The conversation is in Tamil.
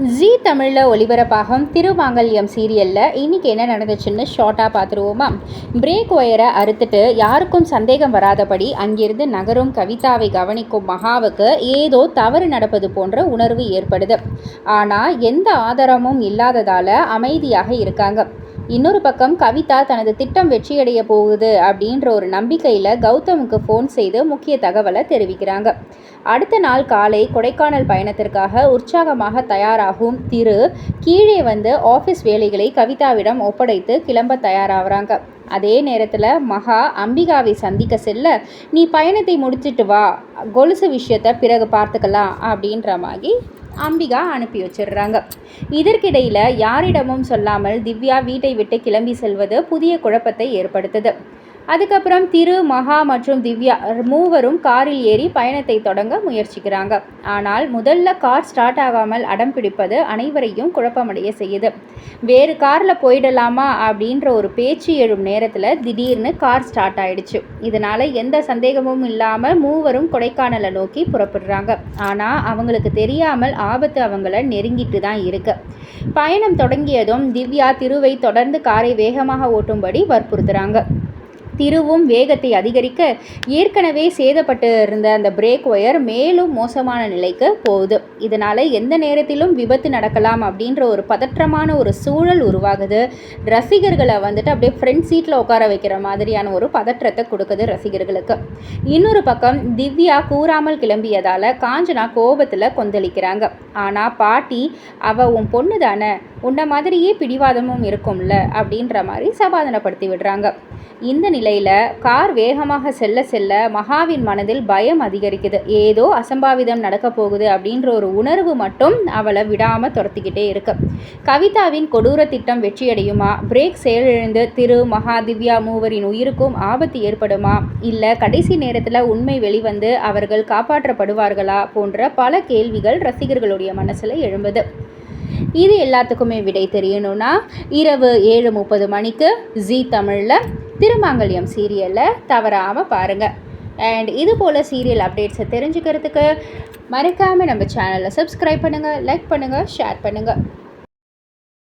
ஜீ தமிழில் ஒளிபரப்பாகும் திருமாங்கல்யம் சீரியலில் இன்றைக்கி என்ன நடந்துச்சுன்னு ஷார்ட்டாக பார்த்துருவோமா. பிரேக் ஒயரை அறுத்துட்டு யாருக்கும் சந்தேகம் வராதபடி அங்கிருந்து நகரும் கவிதாவை கவனிக்கும் மகாவுக்கு ஏதோ தவறு நடப்பது போன்ற உணர்வு ஏற்படுது. ஆனால் எந்த ஆதாரமும் இல்லாததால் அமைதியாக இருக்காங்க. இன்னொரு பக்கம் கவிதா தனது திட்டம் வெற்றியடைய போகுது அப்படின்ற ஒரு நம்பிக்கையில் கௌதமுக்கு ஃபோன் செய்து முக்கிய தகவலை தெரிவிக்கிறாங்க. அடுத்த நாள் காலை கொடைக்கானல் பயணத்திற்காக உற்சாகமாக தயாராகும் திரு கீழே வந்து ஆஃபீஸ் வேலைகளை கவிதாவிடம் ஒப்படைத்து கிளம்ப தயாராகிறாங்க. அதே நேரத்தில் மகா அம்பிகாவை சந்திக்க செல்ல, நீ பயணத்தை முடிச்சிட்டு வா, கொலுசு விஷயத்தை பிறகு பார்த்துக்கலாம் அப்படின்ற மாதிரி அம்பிகா அனுப்பி வச்சிடுறாங்க. இதற்கிடையில் யாரிடமும் சொல்லாமல் திவ்யா வீட்டை விட்டு கிளம்பி செல்வது புதிய குழப்பத்தை ஏற்படுத்துது. அதுக்கப்புறம் திரு, மகா மற்றும் திவ்யா மூவரும் காரில் ஏறி பயணத்தை தொடங்க முயற்சிக்கிறாங்க. ஆனால் முதல்ல கார் ஸ்டார்ட் ஆகாமல் அடம் பிடிப்பது அனைவரையும் குழப்பமடைய செய்யுது. வேறு காரில் போயிடலாமா அப்படின்ற ஒரு பேச்சு எழும் நேரத்தில் திடீர்னு கார் ஸ்டார்ட் ஆயிடுச்சு. இதனால் எந்த சந்தேகமும் இல்லாமல் மூவரும் கொடைக்கானலை நோக்கி புறப்படுறாங்க. ஆனால் அவங்களுக்கு தெரியாமல் ஆபத்து அவங்கள நெருங்கிட்டு தான் இருக்கு. பயணம் தொடங்கியதும் திவ்யா திருவை தொடர்ந்து காரை வேகமாக ஓட்டும்படி வற்புறுத்துறாங்க. திருவும் வேகத்தை அதிகரிக்க ஏற்கனவே சேதப்பட்டு இருந்த அந்த பிரேக் ஒயர் மேலும் மோசமான நிலைக்கு போகுது. இதனால் எந்த நேரத்திலும் விபத்து நடக்கலாம் அப்படின்ற ஒரு பதற்றமான ஒரு சூழல் உருவாகுது. ரசிகர்களை வந்துட்டு அப்படியே ஃப்ரண்ட் சீட்டில் உட்கார வைக்கிற மாதிரியான ஒரு பதற்றத்தை கொடுக்குது ரசிகர்களுக்கு. இன்னொரு பக்கம் திவ்யா கூறாமல் கிளம்பியதால் காஞ்சனா கோபத்தில் கொந்தளிக்கிறாங்க. ஆனால் பாட்டி, அவ உன் பொண்ணு தானே, உன்ன மாதிரியே பிடிவாதமும் இருக்கும்ல அப்படின்ற மாதிரி சமாதானப்படுத்தி விடுறாங்க. இந்த நிலையில் கார் வேகமாக செல்ல செல்ல மகாவின் மனதில் பயம் அதிகரிக்குது. ஏதோ அசம்பாவிதம் நடக்க போகுது அப்படின்ற ஒரு உணர்வு மட்டும் அவளை விடாமல் துரத்திக்கிட்டே இருக்கு. கவிதாவின் கொடூர திட்டம் வெற்றியடையுமா? பிரேக் செயலிழந்து திரு, மகா, திவ்யா மூவரின் உயிருக்கும் ஆபத்து ஏற்படுமா? இல்லை கடைசி நேரத்தில் உண்மை வெளிவந்து அவர்கள் காப்பாற்றப்படுவார்களா? போன்ற பல கேள்விகள் ரசிகர்களுடைய மனசில் எழும்புது. இது எல்லாத்துக்குமே விடை தெரியணும்னா இரவு 7:30 மணிக்கு ஜீ தமிழில் திருமாங்கல்யம் சீரியலை தவறாமல் பாருங்கள். அண்ட் இது போல் சீரியல் அப்டேட்ஸை தெரிஞ்சுக்கிறதுக்கு மறக்காமல் நம்ம சேனலை சப்ஸ்கிரைப் பண்ணுங்கள், லைக் பண்ணுங்கள், ஷேர் பண்ணுங்கள்.